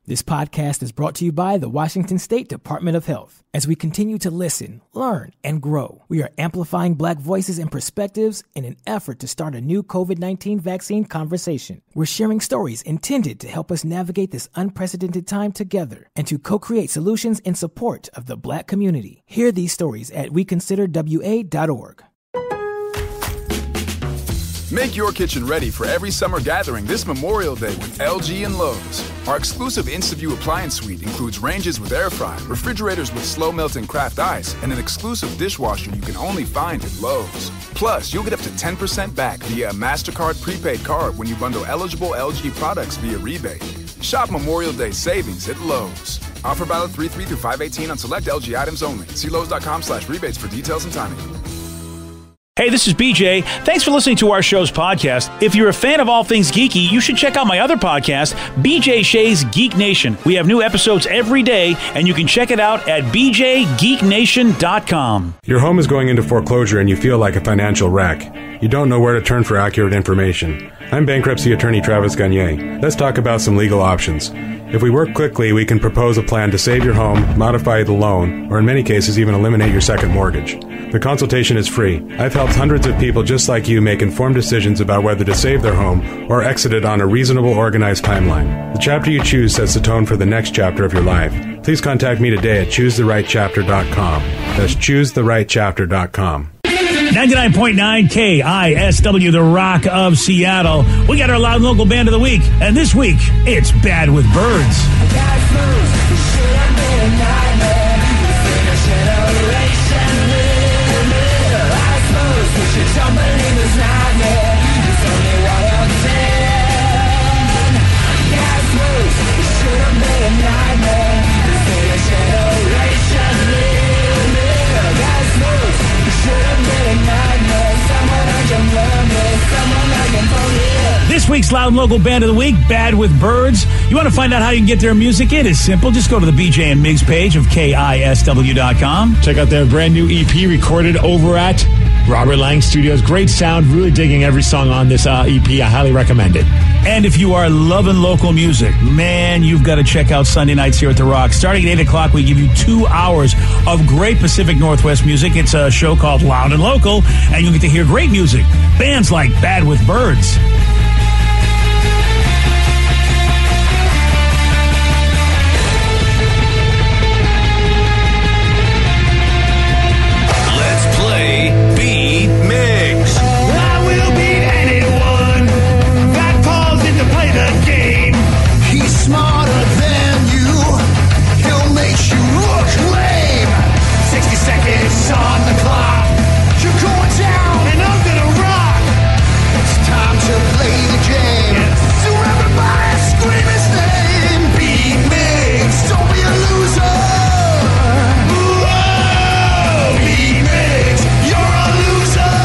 This podcast is brought to you by the Washington State Department of Health. As we continue to listen, learn, and grow, we are amplifying Black voices and perspectives in an effort to start a new COVID-19 vaccine conversation. We're sharing stories intended to help us navigate this unprecedented time together and to co-create solutions in support of the Black community. Hear these stories at weconsiderwa.org. Make your kitchen ready for every summer gathering this Memorial Day with LG and Lowe's. Our exclusive InstaView appliance suite includes ranges with air fry, refrigerators with slow-melting craft ice, and an exclusive dishwasher you can only find at Lowe's. Plus, you'll get up to 10% back via a MasterCard prepaid card when you bundle eligible LG products via rebate. Shop Memorial Day savings at Lowe's. Offer valid 3/3 through 5/18 on select LG items only. See Lowe's.com/rebates for details and timing. Hey, this is BJ. Thanks for listening to our show's podcast. If you're a fan of all things geeky, you should check out my other podcast, BJ Shea's Geek Nation. We have new episodes every day, and you can check it out at bjgeeknation.com. Your home is going into foreclosure and you feel like a financial wreck. You don't know where to turn for accurate information. I'm bankruptcy attorney Travis Gagne. Let's talk about some legal options. If we work quickly, we can propose a plan to save your home, modify the loan, or in many cases even eliminate your second mortgage. The consultation is free. I've helped hundreds of people just like you make informed decisions about whether to save their home or exit it on a reasonable, organized timeline. The chapter you choose sets the tone for the next chapter of your life. Please contact me today at choosetherightchapter.com. That's choosetherightchapter.com. 99.9 KISW, the Rock of Seattle. We got our loud local band of the week, and this week, it's Bad with Birds. This week's Loud and Local Band of the Week, Bad with Birds. You want to find out how you can get their music? It is simple. Just go to the BJ and Migs page of KISW.com. Check out their brand new EP recorded over at Robert Lang Studios. Great sound. Really digging every song on this EP. I highly recommend it. And if you are loving local music, man, you've got to check out Sunday nights here at The Rock. Starting at 8 o'clock, we give you 2 hours of great Pacific Northwest music. It's a show called Loud and Local, and you'll get to hear great music. Bands like Bad with Birds. On the clock, you're going down and I'm gonna rock. It's time to play the game. So everybody scream his name. Beat Migs, don't be a loser. Whoa, Beat Migs, you're a loser.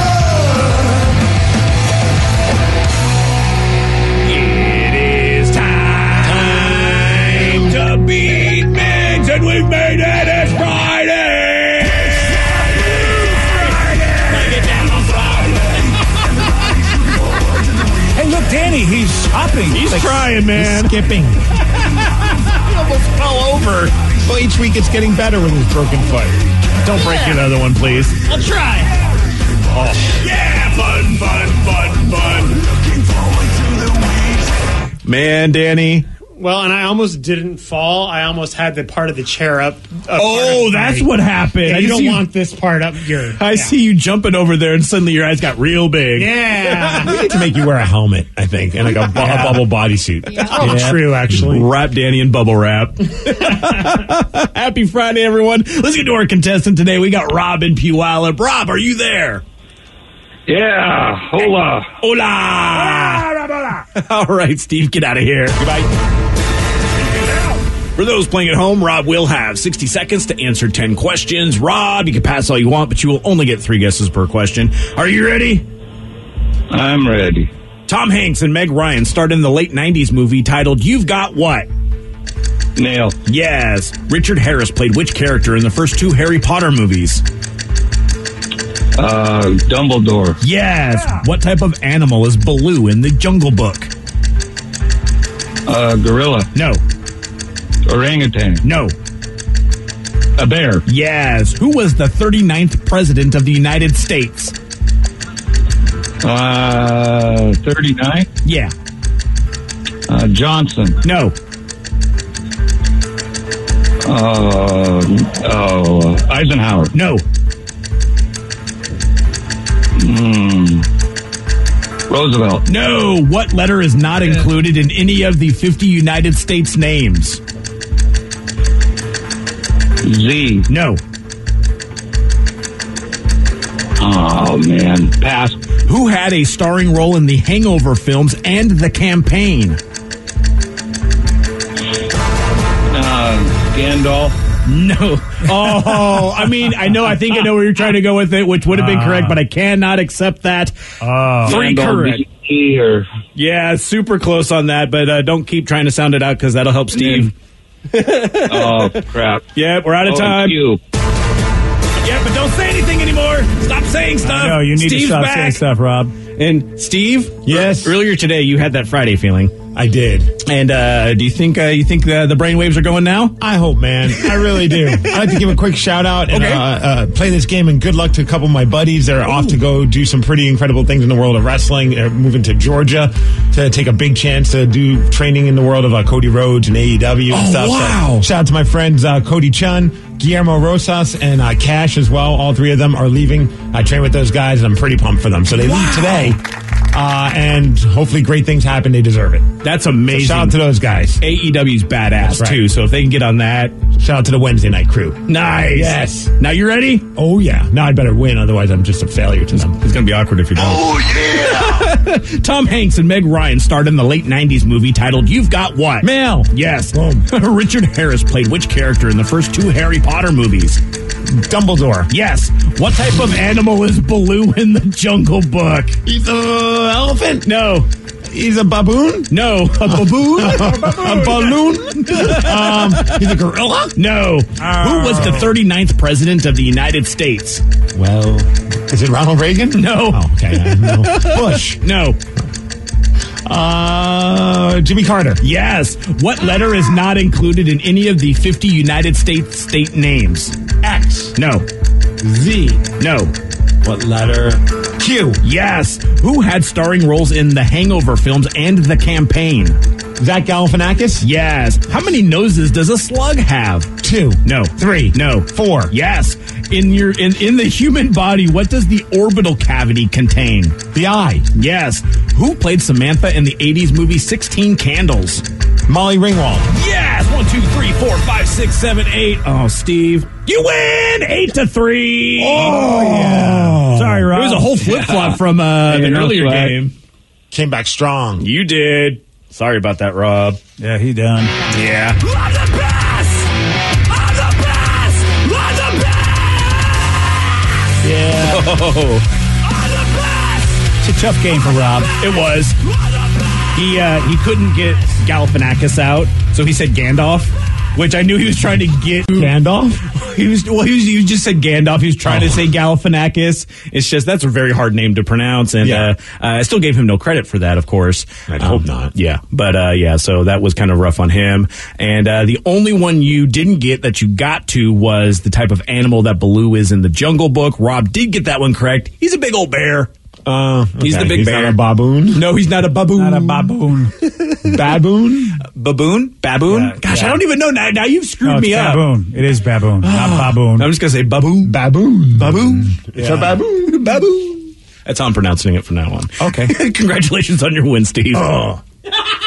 It is time to beat Migs, and we've made it. It's Friday. Hey, look, Danny, he's hopping. He's trying, man. He's skipping. He almost fell over. Well, each week it's getting better with his broken foot. Don't break another one, please. I'll try. Oh. Yeah, fun, fun, fun, fun. Man, Danny. Well, and I almost didn't fall. I almost had the part of the chair up. Oh, that's what happened. Yeah, you don't want this part up here. I see you jumping over there, and suddenly your eyes got real big. Yeah. We need to make you wear a helmet, I think, and like a bubble bodysuit. Yeah. True, actually. Wrap Danny in bubble wrap. Happy Friday, everyone. Let's get to our contestant today. We got Rob in Puyallup. Rob, are you there? Yeah, hola. Hola. All right, Steve, get out of here. Goodbye. For those playing at home, Rob will have 60 seconds to answer 10 questions. Rob, you can pass all you want, but you will only get 3 guesses per question. Are you ready? I'm ready. Tom Hanks and Meg Ryan starred in the late 90s movie titled You've Got What? Nail. Yes. Richard Harris played which character in the first 2 Harry Potter movies? Dumbledore. Yes. What type of animal is Baloo in the Jungle Book? Gorilla. No. Orangutan. No. A bear. Yes. Who was the 39th president of the United States? 39. Yeah. Johnson. No. Eisenhower. No. Roosevelt. No. What letter is not included in any of the 50 United States names? Z. No. Oh, man. Pass. Who had a starring role in the Hangover films and The Campaign? Gandalf. No. Oh, I mean, I think I know where you're trying to go with it, which would have been correct, but I cannot accept that. Three correct. Or... Yeah, super close on that, but don't keep trying to sound it out because that'll help Steve. Oh, crap. Yeah, we're out of time. You. Yeah, but don't say anything anymore. Stop saying stuff. No, you need Steve's to stop back. saying stuff, Rob. And Steve? Yes? Earlier today, you had that Friday feeling. I did. And do you think the brainwaves are going now? I hope, man. I really do. I'd like to give a quick shout out and play this game, and good luck to a couple of my buddies. They're off to go do some pretty incredible things in the world of wrestling. They're moving to Georgia to take a big chance to do training in the world of Cody Rhodes and AEW and stuff. Wow. So shout out to my friends Cody Chun, Guillermo Rosas, and Cash as well. All three of them are leaving. I train with those guys, and I'm pretty pumped for them. So they leave today. And hopefully great things happen. They deserve it. That's amazing. So shout out to those guys. AEW's badass, Right. too, so if they can get on that. Shout out to the Wednesday night crew. Nice. Yes. Now you ready? Oh, yeah. Now I'd better win, otherwise I'm just a failure to them. It's going to be awkward if you don't. Oh, yeah! Tom Hanks and Meg Ryan starred in the late 90s movie titled You've Got What? Mail. Yes. Richard Harris played which character in the first two Harry Potter movies? Dumbledore. Yes. What type of animal is Baloo in the Jungle Book? He's an elephant. No. He's a baboon. No. A baboon? A balloon. He's a gorilla. No. Who was the 39th president of the United States? Well, is it Ronald Reagan? No. Oh, okay. I don't know. Bush. No. Jimmy Carter. Yes. What letter is not included in any of the 50 United States state names? X. No. Z. No. What letter? Q. Yes. Who had starring roles in the Hangover films and The Campaign? Zach Galifianakis? Yes. How many noses does a slug have? 2. No. 3. No. 4. Yes. In the human body, what does the orbital cavity contain? The eye. Yes. Who played Samantha in the 80s movie 16 Candles? Molly Ringwald. Yes. 1, 2, 3, 4, 5, 6, 7, 8. Oh, Steve. You win 8-3. Oh, yeah. Sorry, Rob. It was a whole flip-flop from the earlier game. Came back strong. You did. Sorry about that, Rob. Yeah, he done. Yeah. I'm the best! I'm the best! I'm the best! Yeah. Oh, I'm the best! It's a tough game for Rob. it was. I'm the best! He couldn't get Galifianakis out, so he said Gandalf, which I knew he was trying to get. Gandalf? He just said Gandalf. He was trying to say Galifianakis. It's just, that's a very hard name to pronounce, and I still gave him no credit for that, of course. I'd hope not. Yeah, but so that was kind of rough on him. And the only one you didn't get that you got to was the type of animal that Baloo is in the Jungle Book. Rob did get that one correct. He's a big old bear. He's the big bear. Not a baboon? No, he's not a baboon. Not a baboon. Baboon? Baboon? Yeah, Gosh, yeah. I don't even know. Now you've screwed No, it's me up. baboon. It is baboon, not baboon. I'm just going to say baboon. Baboon. Baboon. It's a baboon. Baboon. That's how I'm pronouncing it from now on. Okay. Congratulations on your win, Steve. Oh.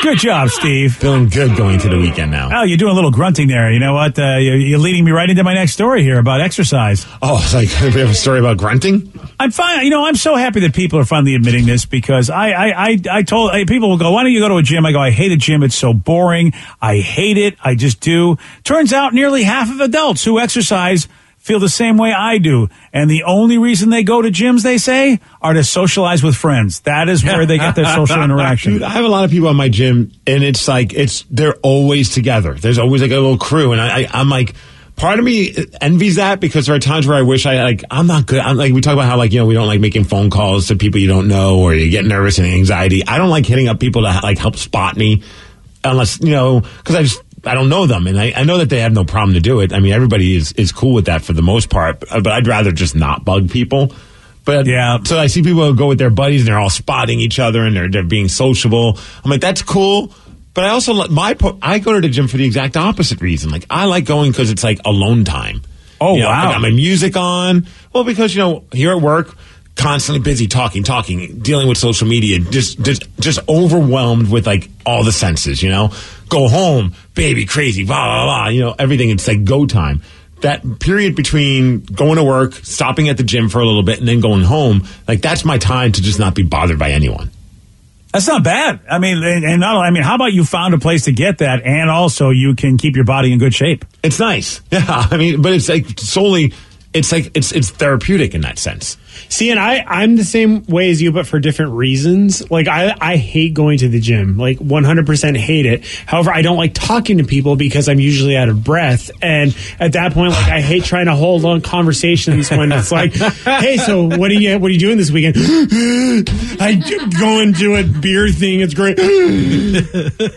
Good job, Steve. Feeling good going to the weekend now. Oh, you're doing a little grunting there. You know what? You're leading me right into my next story here about exercise. Oh, it's like we have a story about grunting? I'm fine. You know, I'm so happy that people are finally admitting this because I told people will go, why don't you go to a gym? I go, I hate a gym. It's so boring. I hate it. I just do. Turns out nearly half of adults who exercise feel the same way I do. And the only reason they go to gyms, they say, are to socialize with friends. That is where they get their social interaction. Dude, I have a lot of people at my gym, and it's like, they're always together. There's always like a little crew, and I'm like, part of me envies that because there are times where I wish I'm not good. I'm like, we talk about how we don't like making phone calls to people you don't know, or you get nervous and anxiety. I don't like hitting up people to help spot me unless, because don't know them, and I know that they have no problem to do it. I mean, everybody is cool with that for the most part, but I'd rather just not bug people. But yeah, so I see people go with their buddies and they're all spotting each other and they're being sociable. I'm like, that's cool. But I also I go to the gym for the exact opposite reason. Like, I like going because it's like alone time. Oh, wow! I got wow. my music on. Well, because here at work, constantly busy talking, dealing with social media, just overwhelmed with like all the senses. Go home, baby, crazy, blah blah blah. Everything. It's like go time. That period between going to work, stopping at the gym for a little bit, and then going home, like that's my time to just not be bothered by anyone. That's not bad. I mean, how about you found a place to get that, and also you can keep your body in good shape? It's nice. Yeah, I mean, but it's like solely, it's like it's therapeutic in that sense. See, and I'm the same way as you, but for different reasons. Like, I hate going to the gym. Like, 100% hate it. However, I don't like talking to people because I'm usually out of breath. And at that point, like, I hate trying to hold on conversations when it's like, hey, so what are you doing this weekend? I'm going to a beer thing. It's great.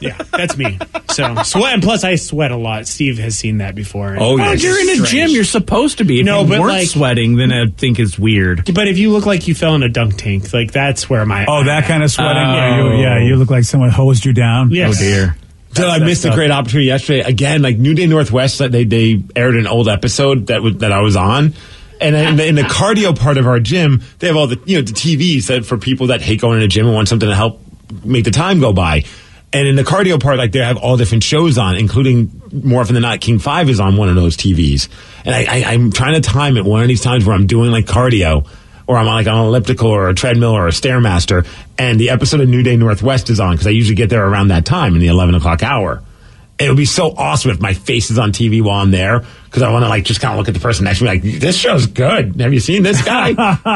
Yeah, that's me. So, sweat. And plus, I sweat a lot. Steve has seen that before. Oh, yeah. You're in a gym. You're supposed to be. If you weren't sweating, then I think it's weird. But if you look like you fell in a dunk tank, like that's where my that kind of sweating. You look like someone hosed you down. Yes. Oh dear. So I missed a great opportunity yesterday. Again, like New Day Northwest, they aired an old episode that I was on. And in the cardio part of our gym, they have all the the TVs that for people that hate going to the gym and want something to help make the time go by. And in the cardio part, like they have all different shows on, including more often than not, King 5 is on one of those TVs. And I'm trying to time it one of these times where I'm doing like cardio, or I'm on an elliptical or a treadmill or a Stairmaster, and the episode of New Day Northwest is on because I usually get there around that time in the 11 o'clock hour. It would be so awesome if my face is on TV while I'm there, because I want to just kind of look at the person next to me like, this show's good. Have you seen this guy?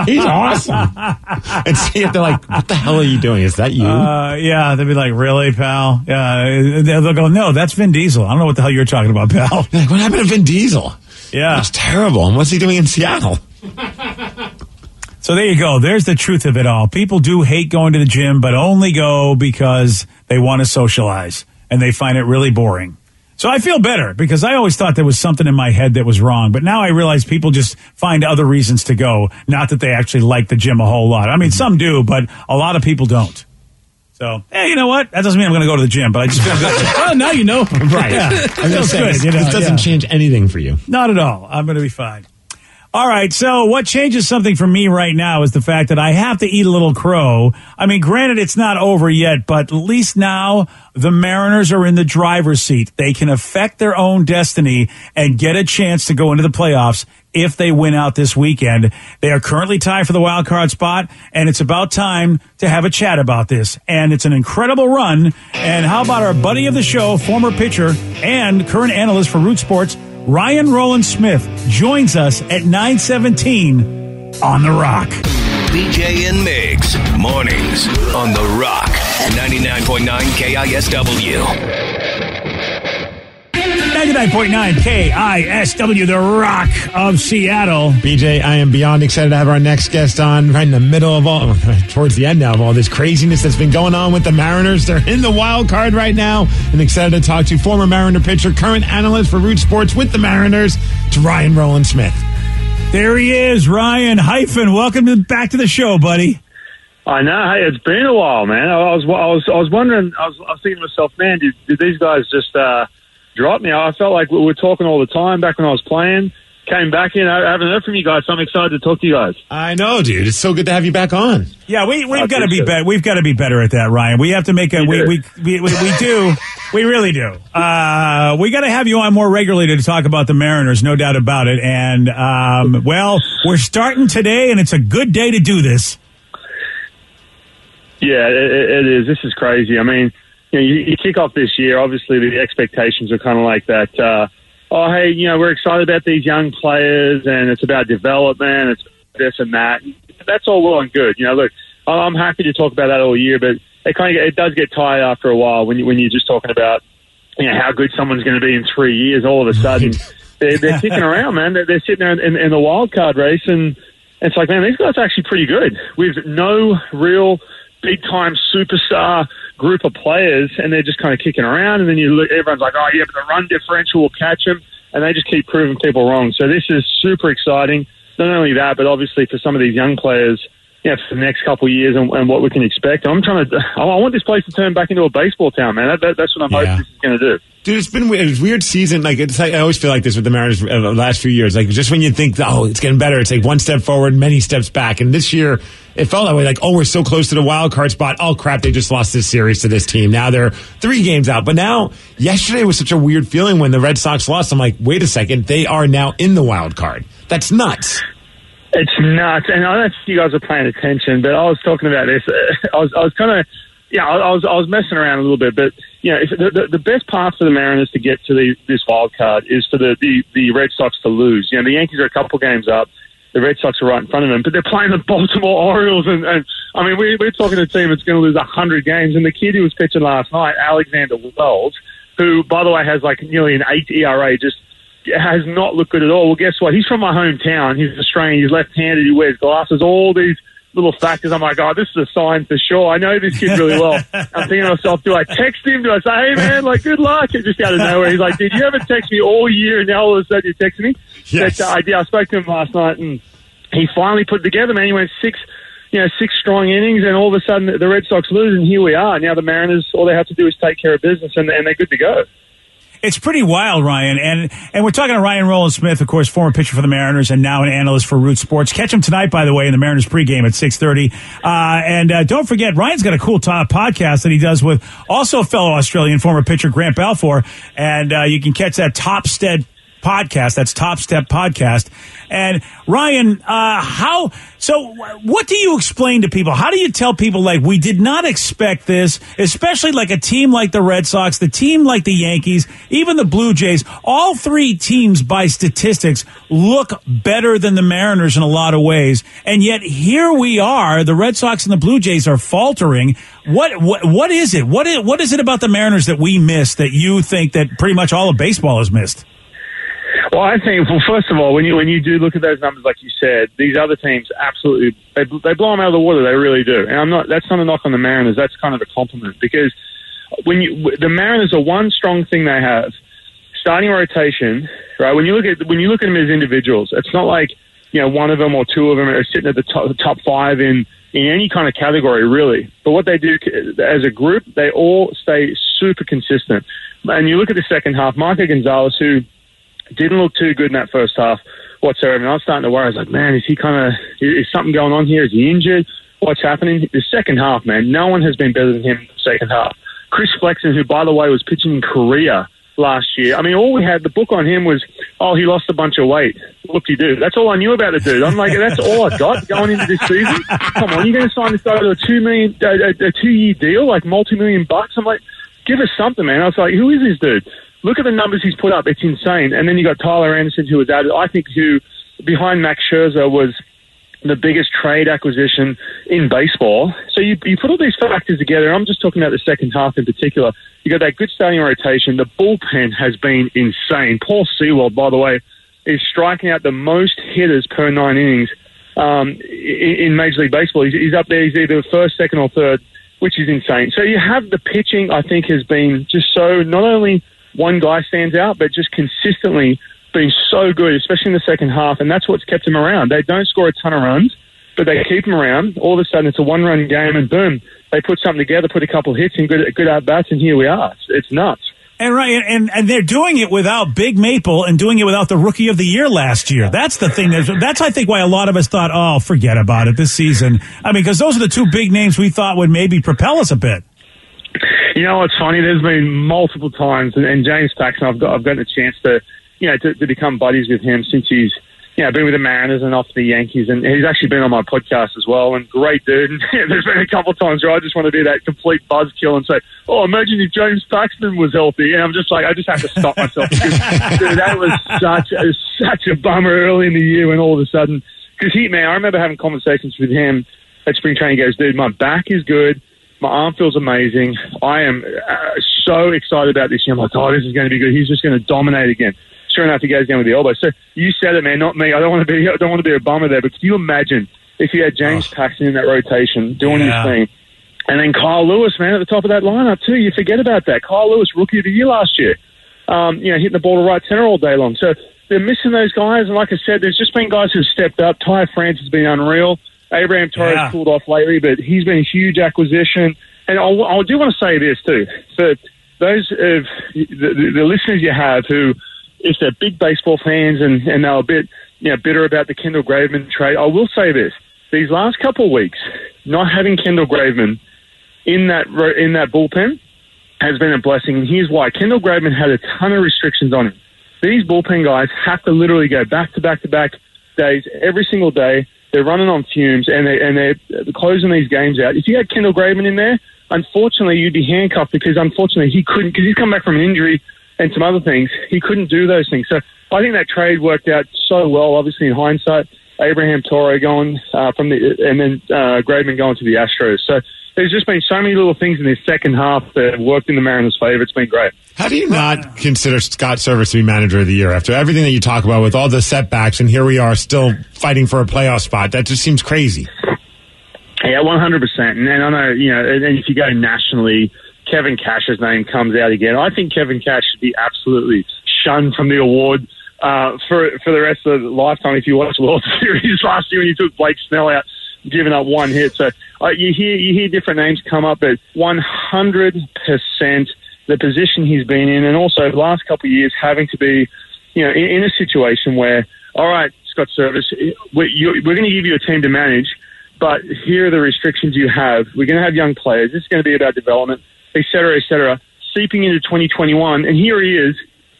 He's awesome. And see if they're like, what the hell are you doing? Is that you? Yeah, they'd be like, really, pal? They'll go, no, that's Vin Diesel. I don't know what the hell you're talking about, pal. Like, what happened to Vin Diesel? Yeah. That's terrible. And what's he doing in Seattle? So there you go. There's the truth of it all. People do hate going to the gym, but only go because they want to socialize, and they find it really boring. So I feel better because I always thought there was something in my head that was wrong, but now I realize people just find other reasons to go, not that they actually like the gym a whole lot. I mean, some do, but a lot of people don't. So, hey, you know what? That doesn't mean I'm going to go to the gym, but I just feel good. Well, now you know. Right. Yeah. I was going to say, this doesn't change anything for you. Not at all. I'm going to be fine. All right, so what changes something for me right now is the fact that I have to eat a little crow. I mean, granted, it's not over yet, but at least now the Mariners are in the driver's seat. They can affect their own destiny and get a chance to go into the playoffs if they win out this weekend. They are currently tied for the wild card spot, and it's about time to have a chat about this. And it's an incredible run. And how about our buddy of the show, former pitcher and current analyst for Root Sports, Ryan Rowland Smith, joins us at 9:17 on The Rock. BJ and Migs, mornings on The Rock, 99.9 KISW. 99.9 KISW, The Rock of Seattle. BJ, I am beyond excited to have our next guest on right in the middle of towards the end now of all this craziness that's been going on with the Mariners. They're in the wild card right now, and excited to talk to former Mariner pitcher, current analyst for Root Sports with the Mariners, to Ryan Rowland Smith. There he is, Ryan Hyphen. Welcome back to the show, buddy. I know. Hey, it's been a while, man. I was wondering. I was thinking to myself, man, did these guys just drop me? I felt like we were talking all the time back when I was playing. Came back in. I haven't heard from you guys, so I'm excited to talk to you guys. I know, dude. It's so good to have you back on. Yeah, we've got to be better. We've got to be better at that, Ryan. We have to make a. We do. We really do. We got to have you on more regularly to talk about the Mariners, no doubt about it. And well, we're starting today, and it's a good day to do this. Yeah, it is. This is crazy. I mean, you kick off this year. Obviously, the expectations are kind of like that. Hey, we're excited about these young players, and it's about development. It's this and that. That's all well and good. Look, I'm happy to talk about that all year, but it does get tired after a while when you're just talking about how good someone's going to be in 3 years. All of a sudden, they're kicking around, man. They're sitting there in the wild card race, and it's like, man, these guys are actually pretty good with no real big-time superstar group of players, and they're just kind of kicking around, and then you look, everyone's like, oh, yeah, but the run differential will catch them, and they just keep proving people wrong. So this is super exciting. Not only that, but obviously for some of these young players, for the next couple of years and what we can expect. I want this place to turn back into a baseball town, man. That's what I'm hoping this is going to do. Dude, it's been a weird season. Like, I always feel like this with the Mariners the last few years. Like, just when you think, oh, it's getting better, it's like one step forward, many steps back. And this year, it felt that way. Like, oh, we're so close to the wild card spot. Oh, crap, they just lost this series to this team. Now they're 3 games out. But now, yesterday was such a weird feeling when the Red Sox lost. I'm like, wait a second, they are now in the wild card. That's nuts. It's nuts, and I don't know if you guys are paying attention, but I was talking about this. I was messing around a little bit, but if the best part for the Mariners to get to this wild card is for the Red Sox to lose. The Yankees are a couple games up, the Red Sox are right in front of them, but they're playing the Baltimore Orioles, and I mean we're talking to a team that's going to lose 100 games, and the kid who was pitching last night, Alexander Wells, who by the way has like nearly an 8 ERA, just has not looked good at all. Well, guess what? He's from my hometown. He's Australian. He's left-handed. He wears glasses. All these little factors. I'm like, oh, this is a sign for sure. I know this kid really well. I'm thinking to myself, do I text him? Do I say, hey, man, like, good luck? And just out of nowhere, he's like, dude, you haven't texted me all year, and now all of a sudden you're texting me? Yes. But, I spoke to him last night, and he finally put it together, man. He went 6 strong innings, and all of a sudden the Red Sox lose, and here we are. Now the Mariners, all they have to do is take care of business, and they're good to go. It's pretty wild, Ryan. And we're talking to Ryan Rowland-Smith, of course, former pitcher for the Mariners and now an analyst for Root Sports. Catch him tonight, by the way, in the Mariners pregame at 6:30. And don't forget, Ryan's got a cool podcast that he does with also a fellow Australian former pitcher, Grant Balfour. And you can catch that Top Step podcast. That's Top Step Podcast. And Ryan, what do you explain to people? How do you tell people, like, we did not expect this, especially like a team like the Red Sox, the team like the Yankees, even the Blue Jays, all 3 teams by statistics look better than the Mariners in a lot of ways. And yet here we are, the Red Sox and the Blue Jays are faltering. What is it? What is it about the Mariners that we missed that you think that pretty much all of baseball has missed? Well, I think, first of all, when you do look at those numbers, like you said, these other teams absolutely they blow them out of the water. They really do, and that's not a knock on the Mariners. That's kind of a compliment, because the Mariners are one strong thing they have, starting rotation, right? When you look at them as individuals, it's not like one of them or 2 of them are sitting at the top 5 in any kind of category, really. But what they do as a group, they all stay super consistent. And you look at the second half, Marco Gonzalez, who didn't look too good in that first half whatsoever. And I was starting to worry. I was like, man, is something going on here? Is he injured? What's happening? The second half, man, no one has been better than him in the second half. Chris Flexen, who, by the way, was pitching in Korea last year. I mean, all we had, the book on him was, oh, he lost a bunch of weight. Whoop-de-doo. That's all I knew about the dude. I'm like, that's all I got going into this season? Come on, you're going to sign this guy to a $2-year deal, like multi-million bucks? I'm like, give us something, man. I was like, who is this dude? Look at the numbers he's put up. It's insane. And then you got Tyler Anderson, who was added, I think, who, behind Max Scherzer, was the biggest trade acquisition in baseball. So you put all these factors together, and I'm just talking about the second half in particular. You got that good starting rotation. The bullpen has been insane. Paul Sewald, by the way, is striking out the most hitters per 9 innings in Major League Baseball. He's up there. He's either first, second, or third, which is insane. So you have the pitching, I think, has been just so, not only one guy stands out, but just consistently been so good, especially in the second half, and that's what's kept them around. They don't score a ton of runs, but they keep them around. All of a sudden, it's a one-run game, and boom, they put something together, put a couple of hits and good at-bats, and here we are. It's nuts. And right, and they're doing it without Big Maple and doing it without the Rookie of the Year last year. That's the thing. That's I think why a lot of us thought, oh, forget about it this season. I mean, because those are the 2 big names we thought would maybe propel us a bit. You know what's funny? There's been multiple times, and James Paxton, I've gotten a chance to become buddies with him since he's been with the Mariners and off to the Yankees, and he's actually been on my podcast as well. And great dude. And there's been a couple of times where I just want to be that complete buzzkill and say, "Oh, imagine if James Paxton was healthy." And I'm just like, I just have to stop myself because dude, that was such a bummer early in the year when all of a sudden, because I remember having conversations with him at spring training. He goes, "Dude, my back is good. My arm feels amazing. I am so excited about this year." I'm like, "Oh, this is going to be good. He's just going to dominate again." Sure enough, he goes down with the elbow. So you said it, man, not me. I don't want to be a bummer there. But can you imagine if you had James Paxton in that rotation doing his thing? And then Kyle Lewis, man, at the top of that lineup too. You forget about that. Kyle Lewis, Rookie of the Year last year. Hitting the ball to right center all day long. So they're missing those guys. And like I said, there's just been guys who've stepped up. Ty France has been unreal. Abraham Torres cooled off lately, but he's been a huge acquisition. And I do want to say this too. For those of the listeners you have who, if they're big baseball fans and they're a bit bitter about the Kendall Graveman trade, I will say this. These last couple of weeks, not having Kendall Graveman in that bullpen has been a blessing. And here's why. Kendall Graveman had a ton of restrictions on him. These bullpen guys have to literally go back to back to back days every single day. They're running on fumes, and they're closing these games out. If you had Kendall Graveman in there, unfortunately, you'd be handcuffed because, unfortunately, he couldn't, because he's come back from an injury and some other things. He couldn't do those things. So I think that trade worked out so well, obviously, in hindsight. Abraham Torres going and then Graveman going to the Astros. So there's just been so many little things in this second half that have worked in the Mariners' favor. It's been great. How do you not consider Scott Service to be manager of the year after everything that you talk about with all the setbacks, and here we are still fighting for a playoff spot? That just seems crazy. Yeah, 100%. And I know, and if you go nationally, Kevin Cash's name comes out again. I think Kevin Cash should be absolutely shunned from the award for the rest of the lifetime. If you watch the World Series last year when you took Blake Snell out, giving up one hit. So you hear different names come up, but 100% the position he's been in, and also the last couple of years having to be, in a situation where, all right, Scott Service, we're going to give you a team to manage, but here are the restrictions you have. We're going to have young players. This is going to be about development, et cetera, seeping into 2021. And here he is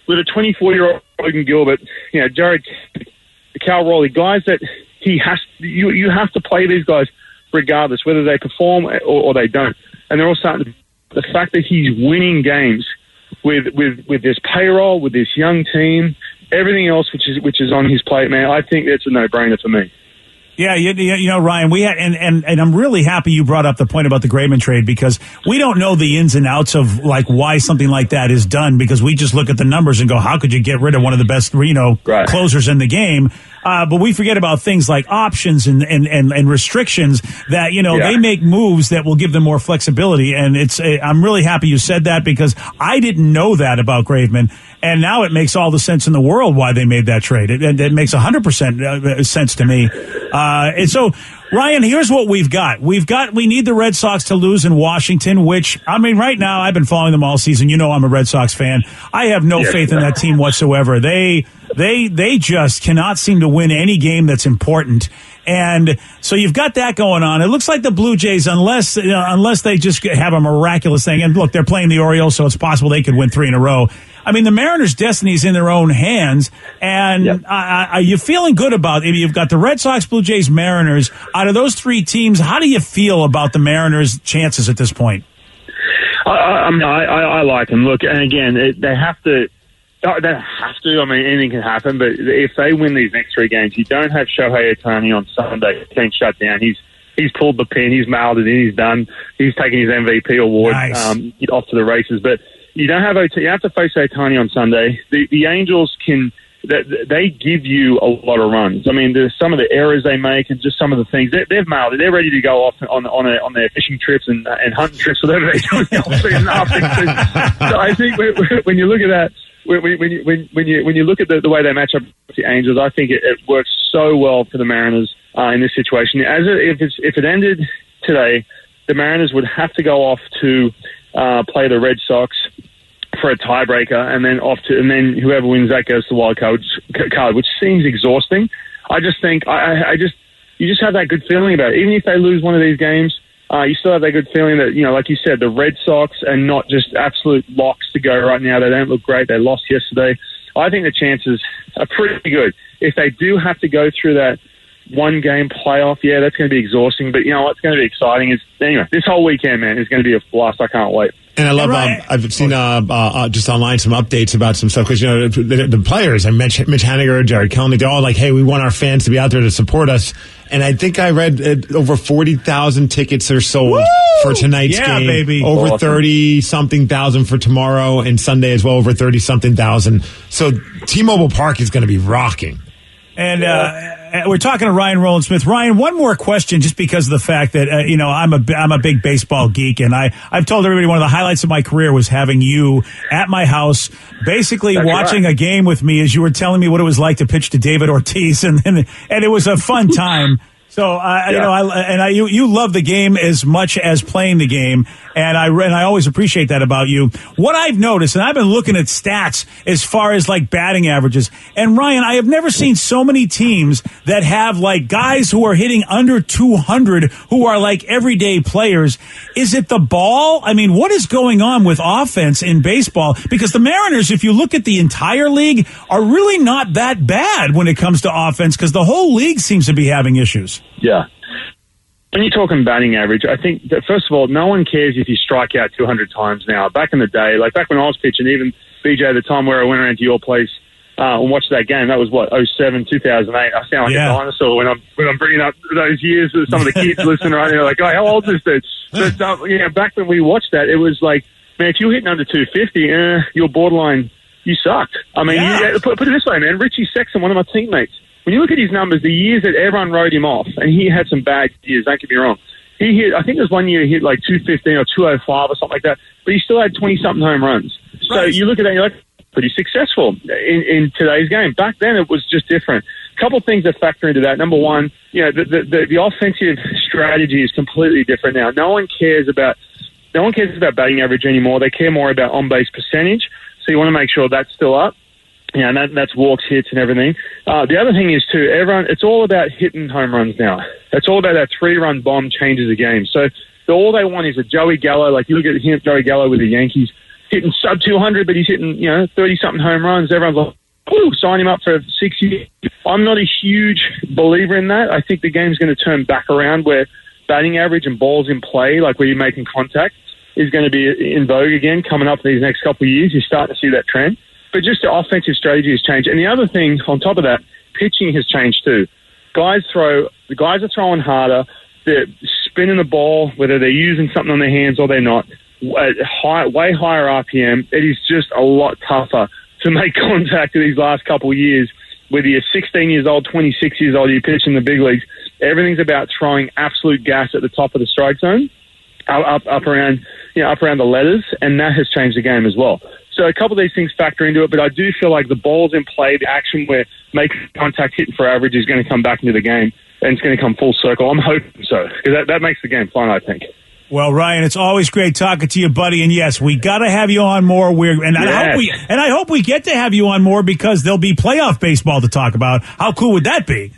with a 24-year-old Logan Gilbert, Jared, Cal Raleigh, guys that you have to play these guys regardless, whether they perform or they don't. And they're all starting to, the fact that he's winning games with this payroll, with this young team, everything else which is on his plate, man, I think that's a no-brainer for me. Yeah, Ryan, we had, and I'm really happy you brought up the point about the Graveman trade, because we don't know the ins and outs of like why something like that is done, because we just look at the numbers and go, how could you get rid of one of the best, closers in the game? But we forget about things like options and restrictions that, they make moves that will give them more flexibility. And I'm really happy you said that, because I didn't know that about Graveman. And now it makes all the sense in the world why they made that trade. It makes 100% sense to me. And so, Ryan, here's what we've got. We need the Red Sox to lose in Washington, which, right now, I've been following them all season. I'm a Red Sox fan. I have no faith in that team whatsoever. They just cannot seem to win any game that's important. And so you've got that going on. It looks like the Blue Jays, unless they just have a miraculous thing, and look, they're playing the Orioles, so it's possible they could win 3 in a row. The Mariners' destiny is in their own hands, and are you feeling good about it? You've got the Red Sox, Blue Jays, Mariners. Out of those 3 teams, how do you feel about the Mariners' chances at this point? I like them. Look, and again, they have to. Anything can happen. But if they win these next 3 games, you don't have Shohei Ohtani on Sunday. He can't shut down. He's pulled the pin. He's mailed it in. He's done. He's taken his MVP award off to the races. But you don't have you have to face Ohtani on Sunday. The Angels they give you a lot of runs. There's some of the errors they make and just some of the things they've mailed it. They're ready to go off on their fishing trips and hunting trips, whatever they do in the off-season. So I think when you look at that. When you look at the way they match up with the Angels, I think it works so well for the Mariners in this situation. If it ended today, the Mariners would have to go off to play the Red Sox for a tiebreaker, and then whoever wins that goes to the wild card, which seems exhausting. I just think you just have that good feeling about it. Even if they lose one of these games, you still have that good feeling that, like you said, the Red Sox are not just absolute locks to go right now. They don't look great. They lost yesterday. I think the chances are pretty good. If they do have to go through that 1-game playoff, that's going to be exhausting. But, what's going to be exciting is, this whole weekend, man, is going to be a blast. I can't wait. And I love, I've seen just online some updates about some stuff, because, the players, Mitch Haniger, Jared Kelenic, they're all like, hey, we want our fans to be out there to support us. And I think I read over 40,000 tickets are sold for tonight's game. Baby. Over awesome. 30-something thousand for tomorrow, and Sunday as well, over 30-something thousand. So T-Mobile Park is going to be rocking. And we're talking to Ryan Rowland Smith. Ryan, one more question, just because of the fact that I'm a big baseball geek, and I've told everybody one of the highlights of my career was having you at my house, basically watching a game with me as you were telling me what it was like to pitch to David Ortiz, and it was a fun time. So you love the game as much as playing the game, and I always appreciate that about you. What I've noticed, and I've been looking at stats as far as like batting averages, and Ryan, I have never seen so many teams that have like guys who are hitting under 200 who are like everyday players. Is it the ball? I mean, what is going on with offense in baseball? Because the Mariners, if you look at the entire league, are really not that bad when it comes to offense, because the whole league seems to be having issues. Yeah. When you're talking batting average, I think that, first of all, no one cares if you strike out 200 times now. Back in the day, like back when I was pitching, even BJ at the time where I went around to your place and watched that game, that was what, 07, 2008. I sound like a dinosaur when I'm bringing up those years. Some of the kids listening right now, like, oh, how old is this dude? But back when we watched that, it was like, man, if you were hitting under 250, you're borderline, you sucked. I mean, put it this way, man. Richie Sexton, one of my teammates, when you look at his numbers, the years that everyone wrote him off, and he had some bad years, don't get me wrong. He hit, I think there was one year he hit like 215 or 205 or something like that, but he still had 20-something home runs. So you look at that and you're like, pretty successful in today's game. Back then, it was just different. A couple of things that factor into that. Number one, the offensive strategy is completely different now. No one cares about batting average anymore. They care more about on-base percentage. So you want to make sure that's still up. Yeah, and that's walks, hits, and everything. The other thing is, too, it's all about hitting home runs now. It's all about that 3-run bomb changes the game. So all they want is a Joey Gallo. Like, you look at him, Joey Gallo with the Yankees, hitting sub-200, but he's hitting, 30-something home runs. Everyone's like, woo, sign him up for 6 years. I'm not a huge believer in that. I think the game's going to turn back around where batting average and balls in play, like where you're making contact, is going to be in vogue again coming up in these next couple of years. You're starting to see that trend. But just the offensive strategy has changed. And the other thing, on top of that, pitching has changed too. The guys are throwing harder. They're spinning the ball, whether they're using something on their hands or they're not, way higher RPM. It is just a lot tougher to make contact in these last couple of years. Whether you're 16 years old, 26 years old, you pitch in the big leagues, everything's about throwing absolute gas at the top of the strike zone, up around the letters, and that has changed the game as well. So a couple of these things factor into it, but I do feel like the ball's in play, the action where making contact, hitting for average is going to come back into the game, and it's going to come full circle. I'm hoping so, because that makes the game fun, I think. Well, Ryan, it's always great talking to you, buddy. And yes, we got to have you on more. I hope we get to have you on more, because there'll be playoff baseball to talk about. How cool would that be?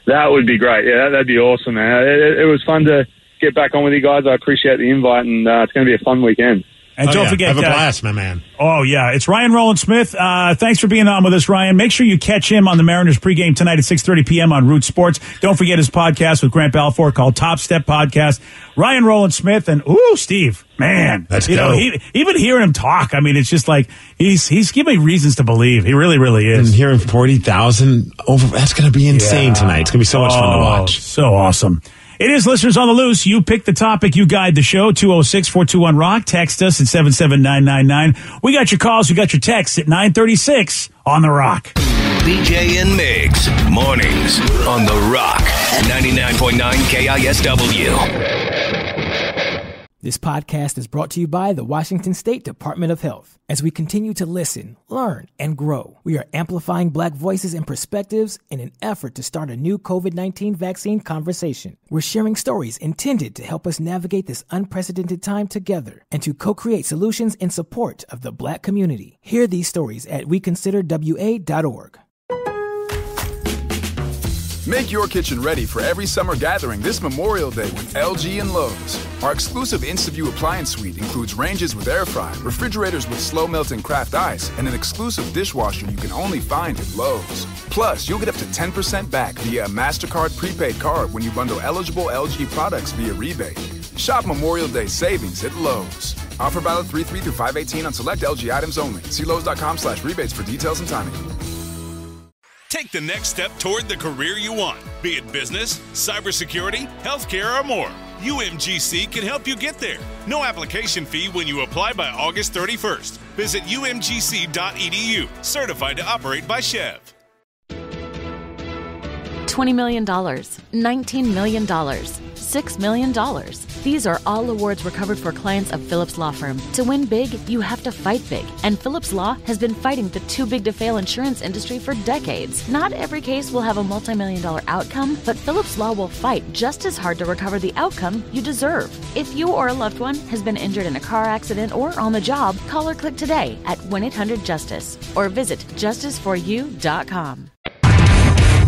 That would be great. Yeah, that'd be awesome, man. It was fun to get back on with you guys. I appreciate the invite, and it's going to be a fun weekend. And don't forget, have a blast, my man. Oh, yeah. It's Ryan Rowland Smith. Thanks for being on with us, Ryan. Make sure you catch him on the Mariners pregame tonight at 6:30 p.m. on Root Sports. Don't forget his podcast with Grant Balfour called Top Step Podcast. Ryan Rowland Smith and, Steve, man. Let's go. Even hearing him talk, I mean, it's just like he's giving me reasons to believe. He really, really is. And hearing 40,000 over, that's going to be insane tonight. It's going to be so much fun to watch. So awesome. It is Listeners on the Loose. You pick the topic. You guide the show. 206-421-ROCK. Text us at 77999. We got your calls. We got your texts at 936 on The Rock. BJ and Migs. Mornings on The Rock. 99.9 KISW. This podcast is brought to you by the Washington State Department of Health. As we continue to listen, learn, and grow, we are amplifying Black voices and perspectives in an effort to start a new COVID-19 vaccine conversation. We're sharing stories intended to help us navigate this unprecedented time together and to co-create solutions in support of the Black community. Hear these stories at weconsiderwa.org. Make your kitchen ready for every summer gathering this Memorial Day with LG and Lowe's. Our exclusive InstaView appliance suite includes ranges with air fry, refrigerators with slow melting craft ice, and an exclusive dishwasher you can only find at Lowe's. Plus, you'll get up to 10% back via a MasterCard prepaid card when you bundle eligible LG products via rebate. Shop Memorial Day savings at Lowe's. Offer valid 3/3 through 5/18 on select LG items only. See Lowe's.com/rebates for details and timing. Take the next step toward the career you want, be it business, cybersecurity, healthcare, or more. UMGC can help you get there. No application fee when you apply by August 31st. Visit umgc.edu, certified to operate by Chev. $20 million, $19 million, $6 million. These are all awards recovered for clients of Phillips Law Firm. To win big, you have to fight big. And Phillips Law has been fighting the too big to fail insurance industry for decades. Not every case will have a multi-million-dollar outcome, but Phillips Law will fight just as hard to recover the outcome you deserve. If you or a loved one has been injured in a car accident or on the job, call or click today at 1-800-JUSTICE or visit justiceforyou.com.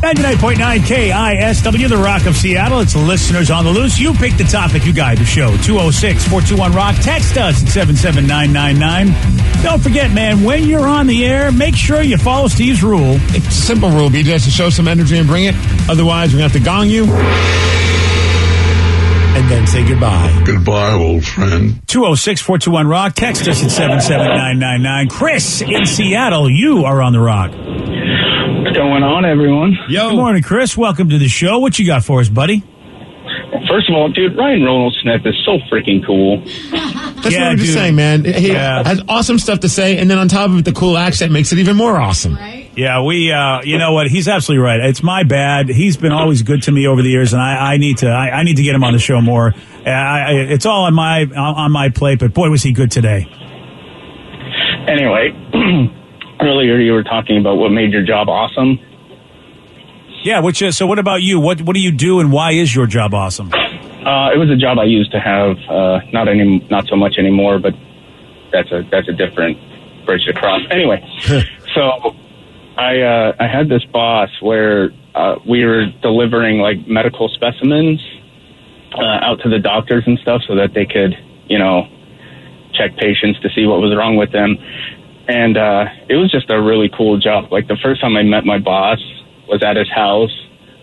99.9 KISW, the Rock of Seattle. It's listeners on the loose. You pick the topic, you guide the show. 206-421-ROCK. Text us at 77999. Don't forget, man, when you're on the air, make sure you follow Steve's rule. It's a simple rule, BJ, to show some energy and bring it. Otherwise, we're going to have to gong you and then say goodbye. Goodbye, old friend. 206-421-ROCK. Text us at 77999. Chris in Seattle, you are on the Rock. What's going on, everyone? Yo. Good morning, Chris. Welcome to the show. What you got for us, buddy? First of all, dude, Ryan Reynolds-Smith is so freaking cool. That's what I'm just saying, man. He has awesome stuff to say, and then on top of it, the cool accent makes it even more awesome. Right? Yeah, you know what? He's absolutely right. It's my bad. He's been always good to me over the years, and I need to get him on the show more. It's all on my plate, but boy, was he good today. Anyway, earlier you were talking about what made your job awesome. Yeah, so what about you? What do you do, and why is your job awesome? It was a job I used to have, not so much anymore, but that's a different bridge to cross. Anyway, so I had this boss where we were delivering like medical specimens out to the doctors and stuff so that they could, check patients to see what was wrong with them. And it was just a really cool job. Like the first time I met my boss was at his house.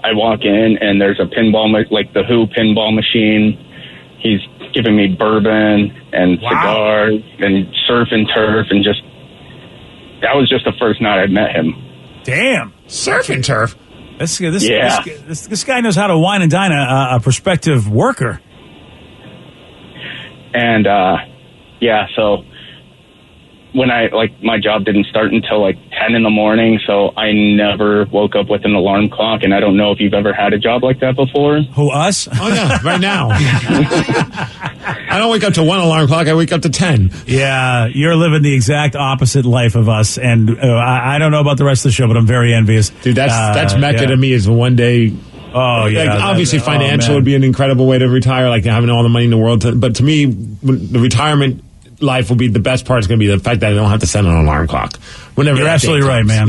I walk in and there's a pinball, like the Who pinball machine. He's giving me bourbon and cigars and surf and turf, and that was just the first night I met him. Damn, surf and turf. This guy knows how to wine and dine a prospective worker. And so when my job didn't start until like 10 in the morning, so I never woke up with an alarm clock, and I don't know if you've ever had a job like that before. Who, us? Oh, yeah, right now. I don't wake up to one alarm clock, I wake up to 10. Yeah, you're living the exact opposite life of us, and I don't know about the rest of the show, but I'm very envious. Dude, that's Mecca to me is one day... Oh, yeah. Like, obviously, financial would be an incredible way to retire, like having all the money in the world. But to me, the retirement life will be the best part. Is going to be the fact that I don't have to set an alarm clock. Whenever you're absolutely right, man.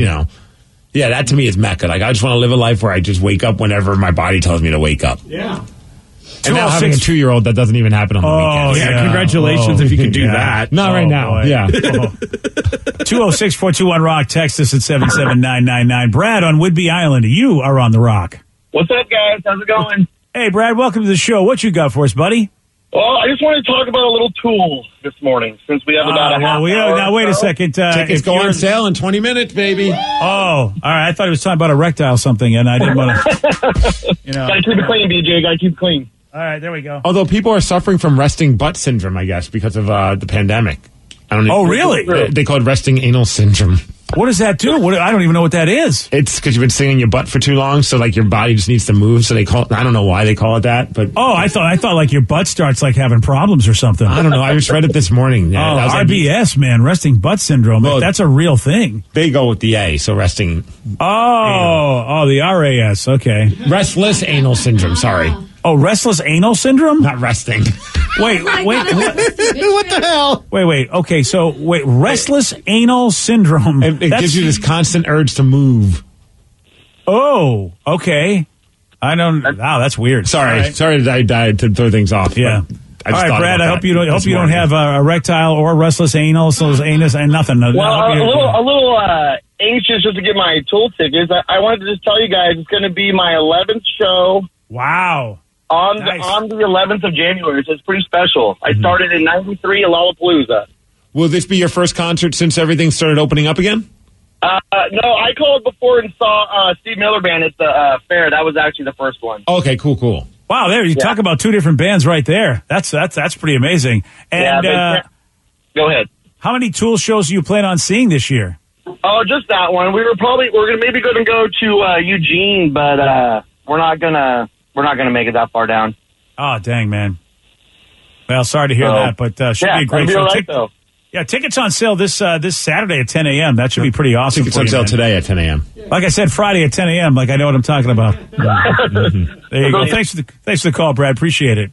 Yeah, that to me is Mecca. Like, I just want to live a life where I just wake up whenever my body tells me to wake up. Yeah. And now having a 2-year-old, that doesn't even happen on the weekends. Yeah, congratulations if you can do that. Not right now. Boy. Yeah. 206-421-ROCK. Text us at 77999. Brad on Whidbey Island. You are on the Rock. What's up, guys? How's it going? Hey, Brad, welcome to the show. What you got for us, buddy? Well, I just wanted to talk about a little tool this morning, since we have about a half hour. Now, wait a second. Tickets go on sale in 20 minutes, baby. Oh, all right. I thought he was talking about erectile something, and I didn't want to, Gotta keep it clean, BJ. Gotta keep it clean. All right, there we go. Although people are suffering from resting butt syndrome, I guess, because of the pandemic. I don't know. Oh, really? They call it resting anal syndrome. What does that do? I don't even know what that is. It's because you've been sitting in your butt for too long, so like your body just needs to move. So they call it, I don't know why they call it that, but I thought like your butt starts like having problems or something. I don't know. I just read it this morning. RBS, man, resting butt syndrome. Well, that's a real thing. They go with the A, so resting. The RAS. Okay, restless anal syndrome. Sorry. Oh, restless anal syndrome? Not resting. Wait. What the hell? Wait. Okay, so restless anal syndrome. It gives you this constant urge to move. Oh, okay. Wow, that's weird. Sorry to throw things off. Yeah. All right, Brad. I hope you don't have erectile or restless anal, anus, and nothing. Well, a little anxious just to get my tool tickets. I wanted to just tell you guys it's going to be my 11th show. Wow. On the 11th of January, so it's pretty special. I started in '93 at Lollapalooza. Will this be your first concert since everything started opening up again? No, I called before and saw Steve Miller Band at the fair. That was actually the first one. Okay, cool. Wow, there you talk about two different bands right there. That's pretty amazing. And go ahead. How many Tool shows do you plan on seeing this year? Oh, just that one. We're maybe going to go to Eugene, but we're not gonna make it that far down. Oh, dang, man. Well, sorry to hear that, but should be a great show. Right, though. Yeah, tickets on sale this Saturday at 10 a.m. That should be pretty awesome. Tickets on sale today at 10 a.m. Like I said, Friday at 10 a.m. Like I know what I'm talking about. There you go. Thanks for the call, Brad. Appreciate it.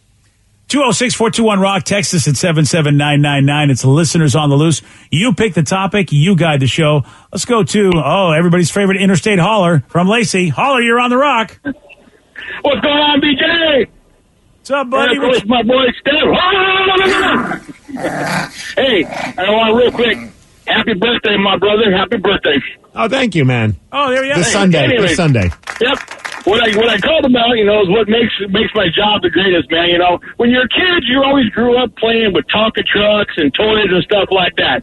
206-421-ROCK. Text us at 77999. It's the listeners on the loose. You pick the topic. You guide the show. Let's go to, everybody's favorite interstate hauler from Lacey. Hauler, you're on the Rock. What's going on, BJ? What's up, buddy? It's my boy, Steph. Hey, I want real quick. Happy birthday, my brother. Happy birthday. Oh, thank you, man. Oh, there you go. This Sunday. Yep. What I called about, is what makes my job the greatest, man. When you're a kid, you always grew up playing with Tonka trucks and toys and stuff like that.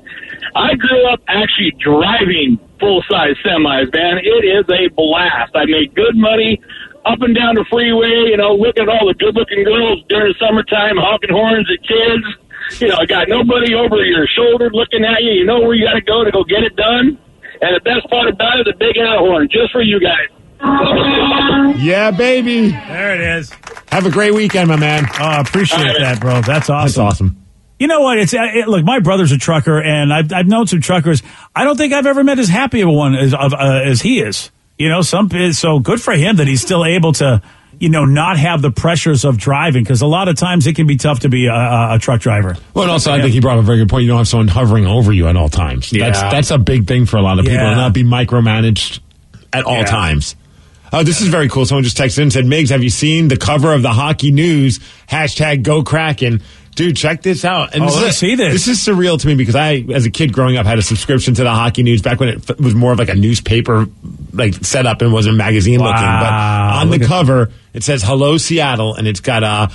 I grew up actually driving full-size semis, man. It is a blast. I made good money up and down the freeway, looking at all the good-looking girls during the summertime, honking horns at kids. I got nobody over your shoulder looking at you. You know where you got to go get it done. And the best part about it is a big air horn just for you guys. Yeah, baby. There it is. Have a great weekend, my man. Oh, I appreciate that, bro. That's awesome. That's awesome. You know what? Look, my brother's a trucker, and I've known some truckers. I don't think I've ever met as happy of a one as he is. So good for him that he's still able to, not have the pressures of driving, because a lot of times it can be tough to be a truck driver. Well, and also I think he brought up a very good point. You don't have someone hovering over you at all times. Yeah. That's a big thing for a lot of people, to not be micromanaged at all times. Oh, this is very cool. Someone just texted in and said, Miggs, have you seen the cover of the Hockey News? #GoKraken. Dude, check this out. And let's see this. This is surreal to me because I, as a kid growing up, had a subscription to the Hockey News back when it was more of like a newspaper setup and wasn't magazine looking. But on the cover, it says "Hello Seattle," and it's got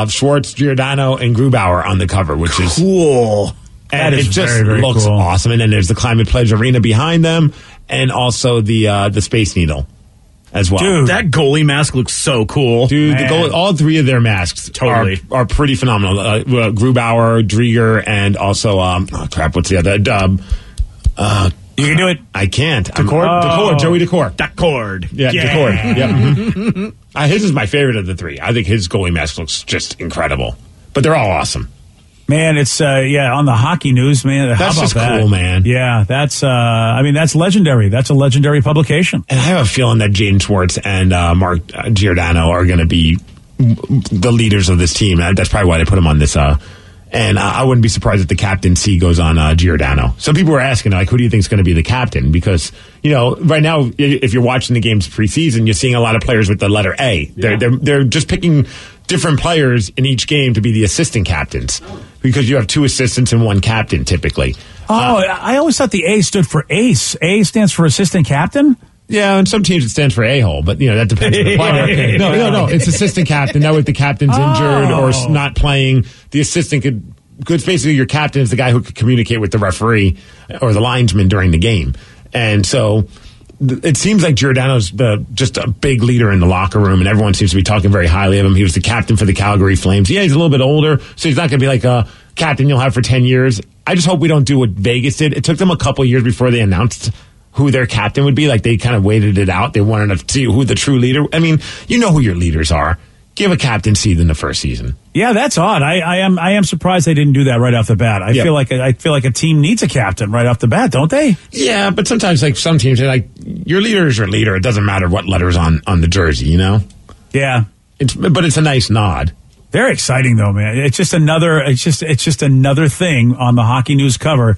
Schwartz, Giordano, and Grubauer on the cover, which is cool. And it just very, very looks cool. awesome. And then there's the Climate Pledge Arena behind them, and also the Space Needle as well. Dude, that goalie mask looks so cool. Dude, all three of their masks are pretty phenomenal. Grubauer, Drieger, and also, what's the other? You can do it. I can't. Decord? Joey Decord. Decord. Yeah, Decord. Yep. Mm-hmm. His is my favorite of the three. I think his goalie mask looks just incredible. But they're all awesome. Man, it's on the Hockey News, man. That's How about just that? cool, man. Yeah, that's that's legendary. That's a legendary publication. And I have a feeling that Jaden Schwartz and Mark Giordano are going to be the leaders of this team. That's probably why they put him on this. And I wouldn't be surprised if the captaincy goes on Giordano. Some people were asking, who do you think is going to be the captain? Because, right now, if you're watching the games preseason, you're seeing a lot of players with the letter A. Yeah. They're just picking different players in each game to be the assistant captains, because you have two assistants and one captain typically. I always thought the A stood for ace. A stands for assistant captain? Yeah, and some teams it stands for a-hole, but that depends on the player. Okay. No, it's assistant captain. That way, if the captain's injured or not playing, the assistant could basically your captain is the guy who could communicate with the referee or the linesman during the game. And so it seems like Giordano's just a big leader in the locker room, and everyone seems to be talking very highly of him. He was the captain for the Calgary Flames. Yeah, he's a little bit older, so he's not going to be like a captain you'll have for 10 years. I just hope we don't do what Vegas did. It took them a couple years before they announced who their captain would be. Like, they kind of waited it out. They wanted to see who the true leader. I mean, you know who your leaders are. Give a captaincy in the first season. Yeah, that's odd. I am surprised they didn't do that right off the bat. I feel like a team needs a captain right off the bat, don't they? Yeah, but sometimes some teams are your leader is your leader. It doesn't matter what letters on the jersey, Yeah, but it's a nice nod. Very exciting though, man. It's just another thing on the Hockey News cover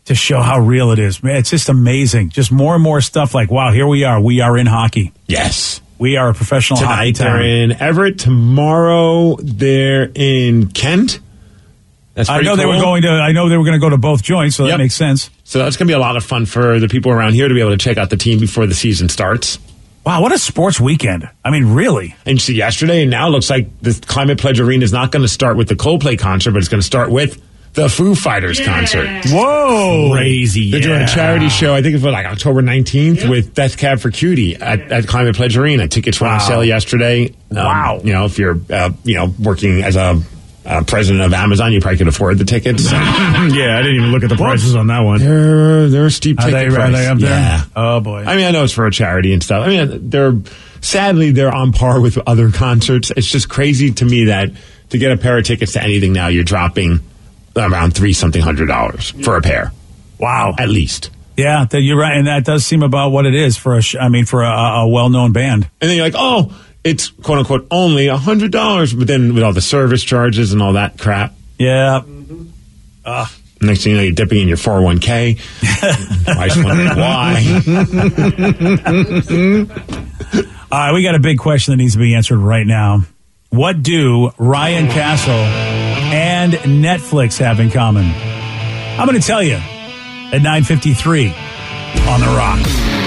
to show how real it is, man. It's just amazing. Just more and more stuff like, wow, here we are. We are in hockey. Yes. We are a professional hockey town. town. They're in Everett. Tomorrow they're in Kent. That's pretty cool. I know they were going to go to both joints, so that makes sense. So that's going to be a lot of fun for the people around here to be able to check out the team before the season starts. Wow, what a sports weekend. I mean, really. And you see yesterday, and now it looks like the Climate Pledge Arena is not going to start with the Coldplay concert, but it's going to start with the Foo Fighters concert. Whoa. Crazy. They're doing a charity show, I think it's for October 19th with Death Cab for Cutie at Climate Pledge Arena. Tickets went on sale yesterday. Wow. If you're, working as a president of Amazon, you probably could afford the tickets. So. Yeah, I didn't even look at the prices on that one. They're a steep ticket price. Are they up there? Yeah. Oh, boy. I mean, I know it's for a charity and stuff. I mean, they're on par with other concerts. It's just crazy to me that to get a pair of tickets to anything now, you're dropping around $300 for a pair. Wow. At least. Yeah, you're right. And that does seem about what it is for a well-known band. And then you're like, oh, it's quote unquote only $100, but then with all the service charges and all that crap. Yeah. Next thing you know, you're dipping in your 401k. I just wondering why. All right, we got a big question that needs to be answered right now. What do Ryan Castle and Netflix have in common? I'm going to tell you at 9:53 on The Rock.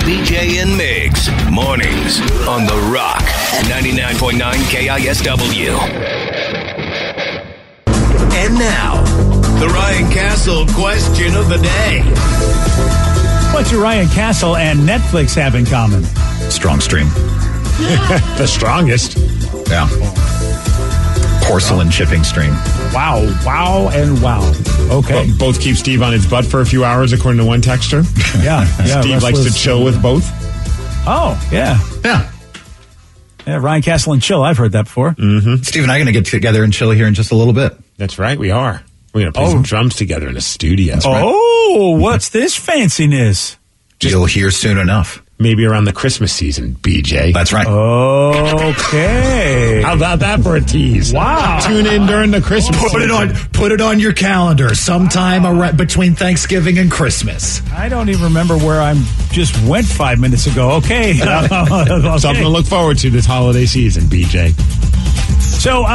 BJ and Migs, mornings on The Rock, 99.9 KISW. And now, the Ryan Castle question of the day. What do Ryan Castle and Netflix have in common? Strong stream. The strongest. Yeah. Porcelain shipping stream. Wow, and wow. Okay. Both keep Steve on his butt for a few hours, according to one texter. Yeah. Steve likes to chill with both. Oh, yeah. Yeah, Ryan Castle and chill. I've heard that before. Mm-hmm. Steve and I are going to get together and chill here in just a little bit. That's right, we are. We're going to play some drums together in the studio. What's this fanciness? You'll hear soon enough. Maybe around the Christmas season, BJ. That's right. Okay. How about that for a tease? Wow. Tune in during the Christmas season. Put it on your calendar sometime between Thanksgiving and Christmas. I don't even remember where I just went 5 minutes ago. Okay. Something to look forward to this holiday season, BJ. So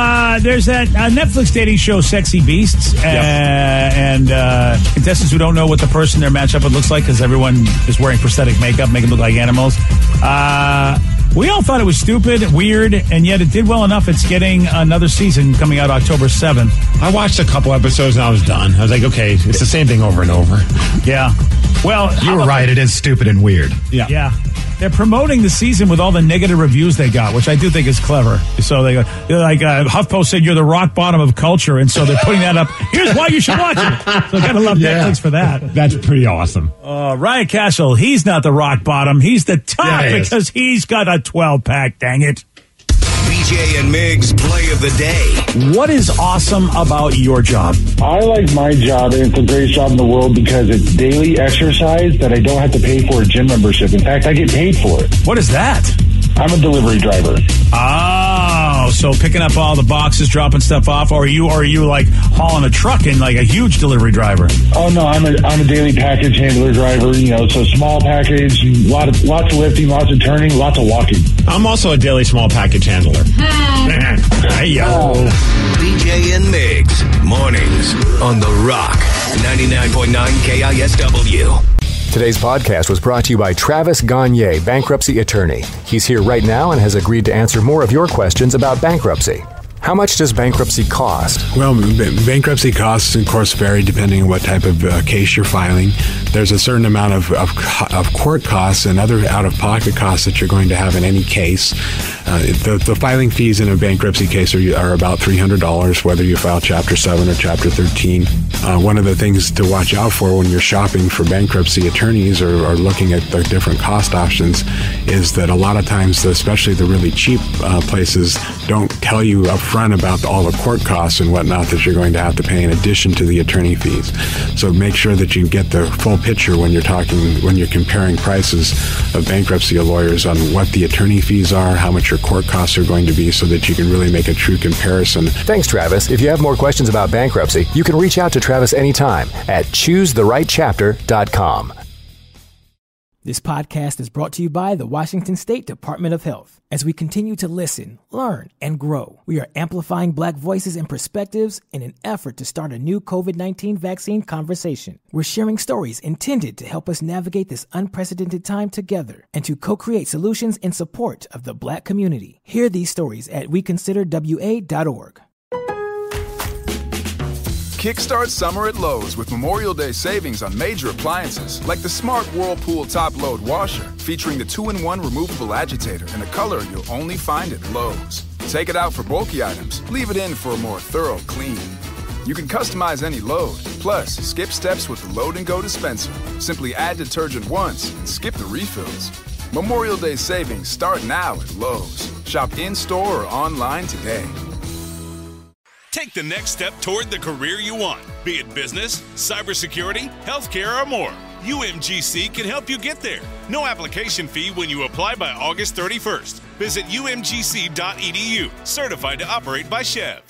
there's that Netflix dating show, Sexy Beasts, and contestants who don't know what the person their matchup looks like because everyone is wearing prosthetic makeup, making them look like animals. We all thought it was stupid, weird, and yet it did well enough. It's getting another season coming out October 7th. I watched a couple episodes and I was done. I was like, okay, it's the same thing over and over. Yeah. Well, you were right. It is stupid and weird. Yeah. They're promoting the season with all the negative reviews they got, which I do think is clever. So they go, HuffPost said you're the rock bottom of culture, and so they're putting that up. Here's why you should watch it. So I gotta love Netflix for that. That's pretty awesome. Ryan Castle, he's not the rock bottom. He's the top because he's got a 12-pack, dang it. BJ and Migs play of the day. What is awesome about your job? I like my job, and it's the greatest job in the world because it's daily exercise that I don't have to pay for a gym membership. In fact, I get paid for it. What is that? I'm a delivery driver. Oh, so picking up all the boxes, dropping stuff off, or are you like hauling a truck in like a huge delivery driver? Oh no, I'm a daily package handler driver. So small package, lots of lifting, lots of turning, lots of walking. I'm also a daily small package handler. Hey yo, BJ and Migs, mornings on The Rock, 99.9 KISW. Today's podcast was brought to you by Travis Gagne, bankruptcy attorney. He's here right now and has agreed to answer more of your questions about bankruptcy. How much does bankruptcy cost? Well, bankruptcy costs, of course, vary depending on what type of case you're filing. There's a certain amount of court costs and other out-of-pocket costs that you're going to have in any case. The filing fees in a bankruptcy case are about $300, whether you file Chapter 7 or Chapter 13. One of the things to watch out for when you're shopping for bankruptcy attorneys or looking at the different cost options is that a lot of times, especially the really cheap places, don't tell you up front about all the court costs and whatnot that you're going to have to pay in addition to the attorney fees. So make sure that you get the full picture when you're comparing prices of bankruptcy lawyers on what the attorney fees are, how much your court costs are going to be, so that you can really make a true comparison. Thanks, Travis. If you have more questions about bankruptcy, you can reach out to Travis anytime at choosetherightchapter.com. This podcast is brought to you by the Washington State Department of Health. As we continue to listen, learn, and grow, we are amplifying Black voices and perspectives in an effort to start a new COVID-19 vaccine conversation. We're sharing stories intended to help us navigate this unprecedented time together and to co-create solutions in support of the Black community. Hear these stories at weconsiderwa.org. Kickstart summer at Lowe's with Memorial Day savings on major appliances like the smart Whirlpool top-load washer featuring the 2-in-1 removable agitator in a color you'll only find at Lowe's. Take it out for bulky items, leave it in for a more thorough clean. You can customize any load, plus skip steps with the Load and Go dispenser. Simply add detergent once and skip the refills. Memorial Day savings start now at Lowe's. Shop in-store or online today. Take the next step toward the career you want, be it business, cybersecurity, healthcare, or more. UMGC can help you get there. No application fee when you apply by August 31st. Visit umgc.edu, certified to operate by Chev.